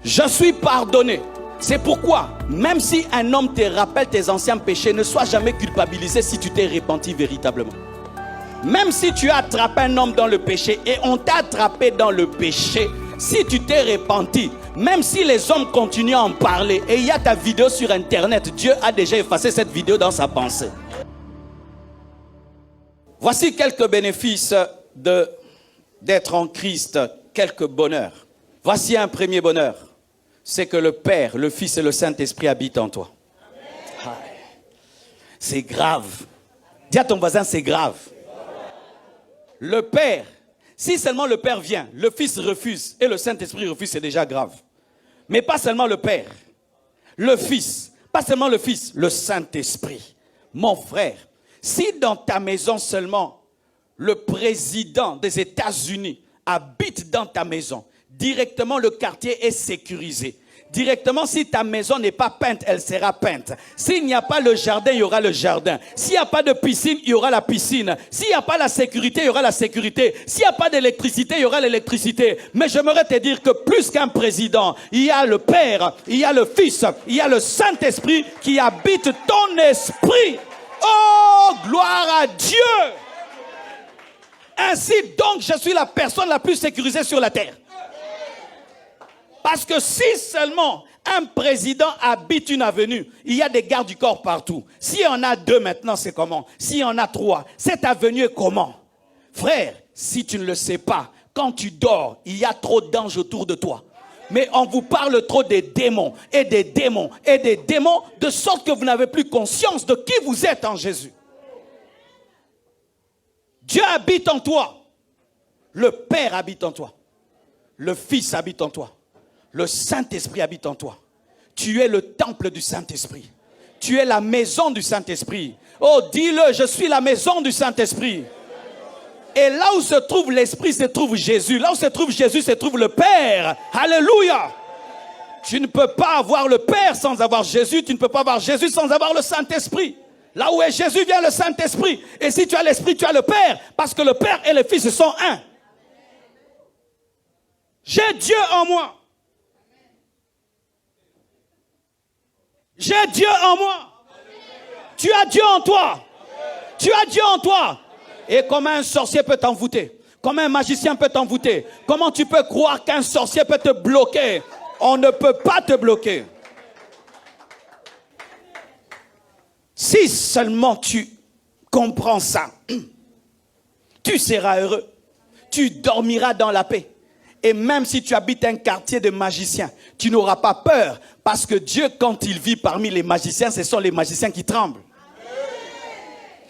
Je suis pardonné. C'est pourquoi, même si un homme te rappelle tes anciens péchés, ne sois jamais culpabilisé si tu t'es repenti véritablement. Même si tu as attrapé un homme dans le péché et on t'a attrapé dans le péché, si tu t'es repenti, même si les hommes continuent à en parler et il y a ta vidéo sur internet, Dieu a déjà effacé cette vidéo dans sa pensée. Voici quelques bénéfices d'être en Christ, quelques bonheurs. Voici un premier bonheur, c'est que le Père, le Fils et le Saint-Esprit habitent en toi. C'est grave. Dis à ton voisin, c'est grave. Le Père, si seulement le Père vient, le Fils refuse et le Saint-Esprit refuse, c'est déjà grave. Mais pas seulement le Père, le Fils, pas seulement le Fils, le Saint-Esprit. Mon frère, si dans ta maison seulement, le président des États-Unis habite dans ta maison, directement le quartier est sécurisé. Directement, si ta maison n'est pas peinte, elle sera peinte. S'il n'y a pas le jardin, il y aura le jardin. S'il n'y a pas de piscine, il y aura la piscine. S'il n'y a pas la sécurité, il y aura la sécurité. S'il n'y a pas d'électricité, il y aura l'électricité. Mais j'aimerais te dire que plus qu'un président, il y a le Père, il y a le Fils, il y a le Saint-Esprit qui habite ton esprit. Oh, gloire à Dieu! Ainsi donc, je suis la personne la plus sécurisée sur la terre. Parce que si seulement un président habite une avenue, il y a des gardes du corps partout. S'il y en a 2 maintenant, c'est comment? S'il y en a 3, cette avenue est comment? Frère, si tu ne le sais pas, quand tu dors, il y a trop d'anges autour de toi. Mais on vous parle trop des démons et des démons et des démons, de sorte que vous n'avez plus conscience de qui vous êtes en Jésus. Dieu habite en toi. Le Père habite en toi. Le Fils habite en toi. Le Saint-Esprit habite en toi. Tu es le temple du Saint-Esprit. Tu es la maison du Saint-Esprit. Oh, dis-le, je suis la maison du Saint-Esprit. Et là où se trouve l'Esprit, se trouve Jésus. Là où se trouve Jésus, se trouve le Père. Alléluia. Tu ne peux pas avoir le Père sans avoir Jésus. Tu ne peux pas avoir Jésus sans avoir le Saint-Esprit. Là où est Jésus, vient le Saint-Esprit. Et si tu as l'Esprit, tu as le Père. Parce que le Père et le Fils sont un. J'ai Dieu en moi. J'ai Dieu en moi. Tu as Dieu en toi. Tu as Dieu en toi. Et comment un sorcier peut t'envoûter? Comment un magicien peut t'envoûter? Comment tu peux croire qu'un sorcier peut te bloquer? On ne peut pas te bloquer. Si seulement tu comprends ça, tu seras heureux. Tu dormiras dans la paix. Et même si tu habites un quartier de magiciens, tu n'auras pas peur. Parce que Dieu, quand il vit parmi les magiciens, ce sont les magiciens qui tremblent.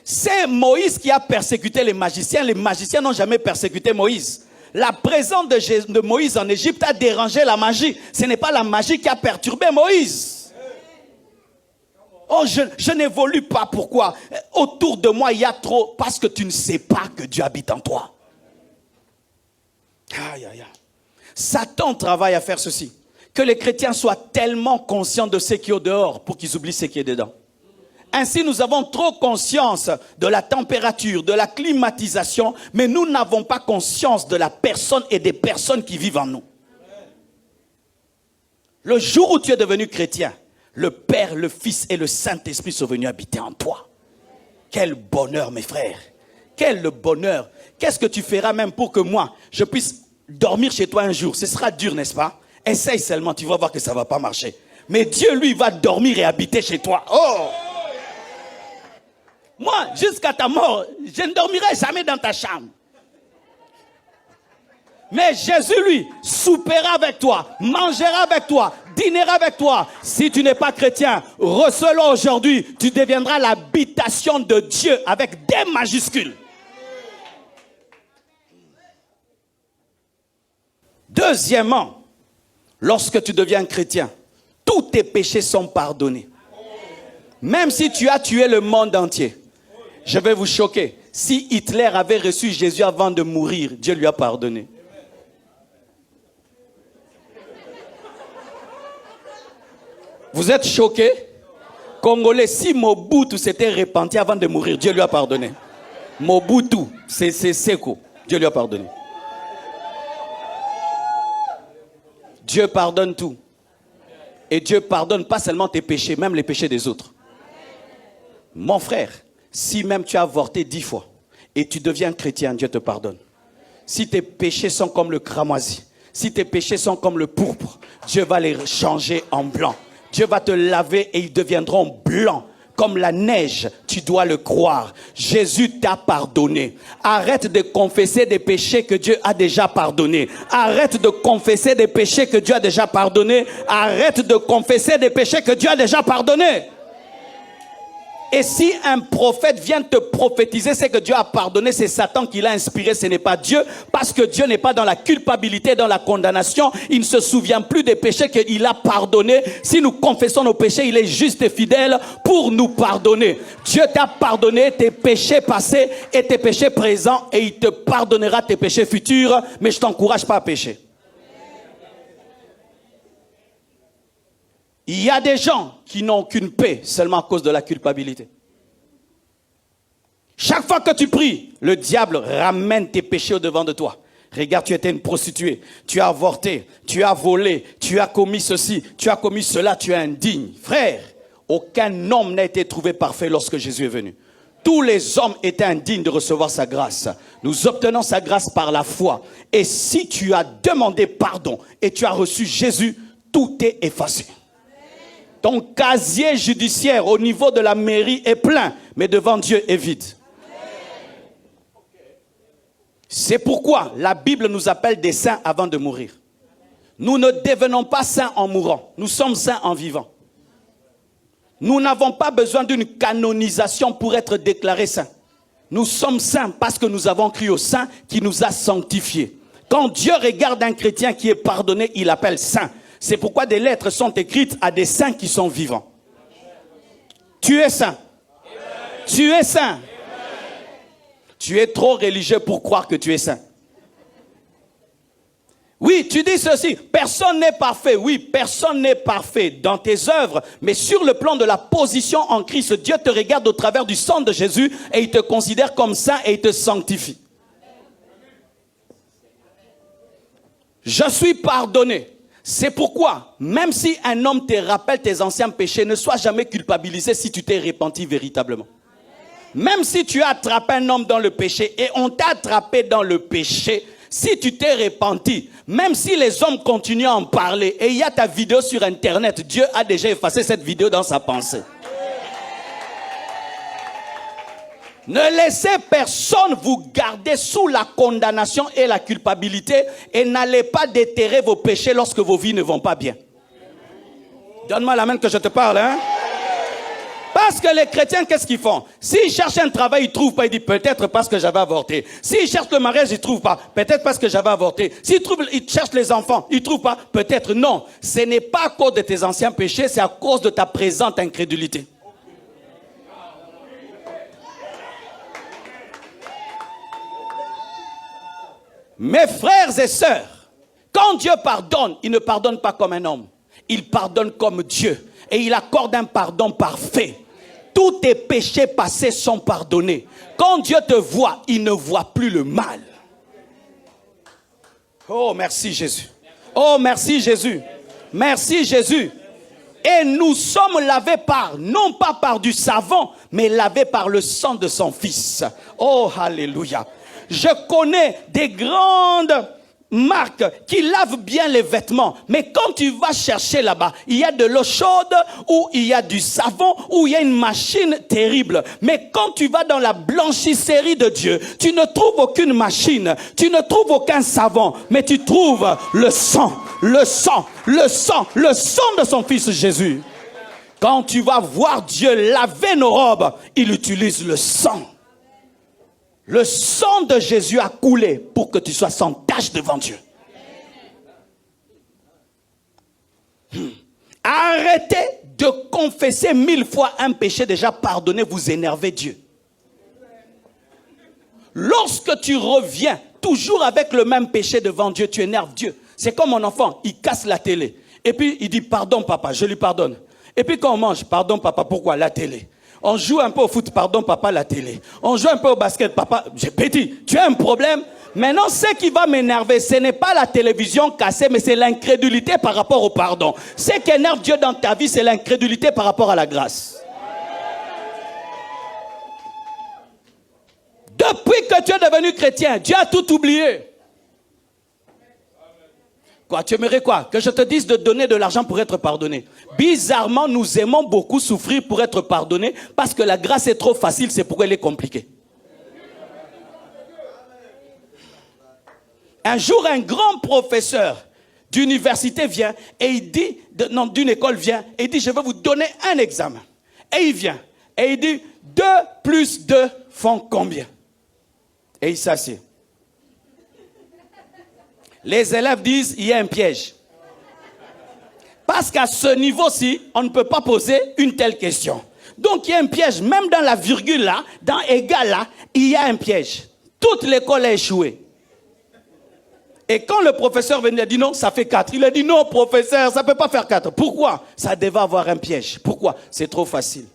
C'est Moïse qui a persécuté les magiciens. Les magiciens n'ont jamais persécuté Moïse. La présence de Moïse en Égypte a dérangé la magie. Ce n'est pas la magie qui a perturbé Moïse. Oh, je n'évolue pas. Pourquoi? Autour de moi, il y a trop. Parce que tu ne sais pas que Dieu habite en toi. Aïe, aïe, aïe. Satan travaille à faire ceci. Que les chrétiens soient tellement conscients de ce qui est au dehors pour qu'ils oublient ce qui est dedans. Ainsi, nous avons trop conscience de la température, de la climatisation, mais nous n'avons pas conscience de la personne et des personnes qui vivent en nous. Le jour où tu es devenu chrétien, le Père, le Fils et le Saint-Esprit sont venus habiter en toi. Quel bonheur, mes frères. Quel bonheur. Qu'est-ce que tu feras même pour que moi, je puisse dormir chez toi un jour? Ce sera dur, n'est-ce pas? Essaye seulement, tu vas voir que ça ne va pas marcher. Mais Dieu, lui, va dormir et habiter chez toi. Oh! Moi, jusqu'à ta mort, je ne dormirai jamais dans ta chambre. Mais Jésus, lui, soupera avec toi, mangera avec toi, dînera avec toi. Si tu n'es pas chrétien, reçois-le aujourd'hui. Tu deviendras l'habitation de Dieu avec des majuscules. Deuxièmement, lorsque tu deviens chrétien, tous tes péchés sont pardonnés. Même si tu as tué le monde entier. Je vais vous choquer. Si Hitler avait reçu Jésus avant de mourir, Dieu lui a pardonné. Vous êtes choqués? Congolais, si Mobutu s'était repenti avant de mourir, Dieu lui a pardonné. Mobutu, c'est Seko, Dieu lui a pardonné. Dieu pardonne tout. Et Dieu pardonne pas seulement tes péchés, même les péchés des autres. Mon frère, si même tu as avorté 10 fois et tu deviens chrétien, Dieu te pardonne. Si tes péchés sont comme le cramoisi, si tes péchés sont comme le pourpre, Dieu va les changer en blanc. Dieu va te laver et ils deviendront blancs. Comme la neige, tu dois le croire. Jésus t'a pardonné. Arrête de confesser des péchés que Dieu a déjà pardonnés. Arrête de confesser des péchés que Dieu a déjà pardonnés. Arrête de confesser des péchés que Dieu a déjà pardonnés. Et si un prophète vient te prophétiser, c'est que Dieu a pardonné, c'est Satan qui l'a inspiré, ce n'est pas Dieu, parce que Dieu n'est pas dans la culpabilité, dans la condamnation, il ne se souvient plus des péchés qu'il a pardonnés. Si nous confessons nos péchés, il est juste et fidèle pour nous pardonner. Dieu t'a pardonné tes péchés passés et tes péchés présents, et il te pardonnera tes péchés futurs, mais je ne t'encourage pas à pécher. Il y a des gens qui n'ont aucune paix seulement à cause de la culpabilité. Chaque fois que tu pries, le diable ramène tes péchés au-devant de toi. Regarde, tu étais une prostituée, tu as avorté, tu as volé, tu as commis ceci, tu as commis cela, tu es indigne. Frère, aucun homme n'a été trouvé parfait lorsque Jésus est venu. Tous les hommes étaient indignes de recevoir sa grâce. Nous obtenons sa grâce par la foi. Et si tu as demandé pardon et tu as reçu Jésus, tout est effacé. Ton casier judiciaire au niveau de la mairie est plein, mais devant Dieu est vide. C'est pourquoi la Bible nous appelle des saints avant de mourir. Nous ne devenons pas saints en mourant, nous sommes saints en vivant. Nous n'avons pas besoin d'une canonisation pour être déclarés saints. Nous sommes saints parce que nous avons cru au Saint qui nous a sanctifiés. Quand Dieu regarde un chrétien qui est pardonné, il l'appelle saint. C'est pourquoi des lettres sont écrites à des saints qui sont vivants. Tu es saint. Tu es saint. Tu es trop religieux pour croire que tu es saint. Oui, tu dis ceci, personne n'est parfait. Oui, personne n'est parfait dans tes œuvres. Mais sur le plan de la position en Christ, Dieu te regarde au travers du sang de Jésus et il te considère comme saint et il te sanctifie. Je suis pardonné. C'est pourquoi, même si un homme te rappelle tes anciens péchés, ne sois jamais culpabilisé si tu t'es repenti véritablement. Même si tu as attrapé un homme dans le péché et on t'a attrapé dans le péché, si tu t'es repenti, même si les hommes continuent à en parler et il y a ta vidéo sur internet, Dieu a déjà effacé cette vidéo dans sa pensée. Ne laissez personne vous garder sous la condamnation et la culpabilité et n'allez pas déterrer vos péchés lorsque vos vies ne vont pas bien. Donne-moi la main que je te parle, hein. Parce que les chrétiens, qu'est-ce qu'ils font? S'ils cherchent un travail, ils ne trouvent pas. Ils disent peut-être parce que j'avais avorté. S'ils cherchent le mariage, ils ne trouvent pas. Peut-être parce que j'avais avorté. Ils cherchent les enfants, ils ne trouvent pas. Peut-être non. Ce n'est pas à cause de tes anciens péchés, c'est à cause de ta présente incrédulité. Mes frères et sœurs, quand Dieu pardonne, il ne pardonne pas comme un homme. Il pardonne comme Dieu. Et il accorde un pardon parfait. Tous tes péchés passés sont pardonnés. Quand Dieu te voit, il ne voit plus le mal. Oh, merci Jésus. Oh, merci Jésus. Merci Jésus. Et nous sommes lavés non pas par du savon, mais lavés par le sang de son Fils. Oh, alléluia. Je connais des grandes marques qui lavent bien les vêtements. Mais quand tu vas chercher là-bas, il y a de l'eau chaude ou il y a du savon ou il y a une machine terrible. Mais quand tu vas dans la blanchisserie de Dieu, tu ne trouves aucune machine, tu ne trouves aucun savon, mais tu trouves le sang, le sang, le sang, le sang de son Fils Jésus. Quand tu vas voir Dieu laver nos robes, il utilise le sang. Le sang de Jésus a coulé pour que tu sois sans tache devant Dieu. Arrêtez de confesser 1000 fois un péché déjà pardonné, vous énervez Dieu. Lorsque tu reviens toujours avec le même péché devant Dieu, tu énerves Dieu. C'est comme mon enfant, il casse la télé. Et puis il dit pardon papa, je lui pardonne. Et puis quand on mange, pardon papa, pourquoi? La télé. On joue un peu au foot, pardon papa, la télé. On joue un peu au basket, papa, j'ai petit. Tu as un problème, Maintenant, ce qui va m'énerver, ce n'est pas la télévision cassée, mais c'est l'incrédulité par rapport au pardon. Ce qui énerve Dieu dans ta vie, c'est l'incrédulité par rapport à la grâce. Depuis que tu es devenu chrétien, Dieu a tout oublié. Quoi, tu aimerais quoi? Que je te dise de donner de l'argent pour être pardonné. Bizarrement, nous aimons beaucoup souffrir pour être pardonné parce que la grâce est trop facile, c'est pourquoi elle est compliquée. Un jour, un grand professeur d'université vient et il dit, d'une école vient et il dit, je vais vous donner un examen. Et il vient et il dit, 2 plus 2 font combien? Et il s'assied. Les élèves disent, il y a un piège. Parce qu'à ce niveau-ci, on ne peut pas poser une telle question. Donc il y a un piège, même dans la virgule là, dans égal là, il y a un piège. Toute l'école a échoué. Et quand le professeur venait, il a dit non, ça fait 4. Il a dit non, professeur, ça ne peut pas faire 4. Pourquoi? Ça devait avoir un piège. Pourquoi? C'est trop facile.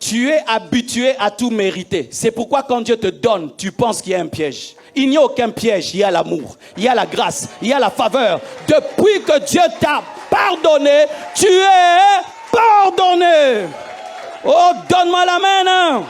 Tu es habitué à tout mériter. C'est pourquoi quand Dieu te donne, tu penses qu'il y a un piège. Il n'y a aucun piège. Il y a l'amour, il y a la grâce, il y a la faveur. Depuis que Dieu t'a pardonné, tu es pardonné. Oh, donne-moi la main. Hein.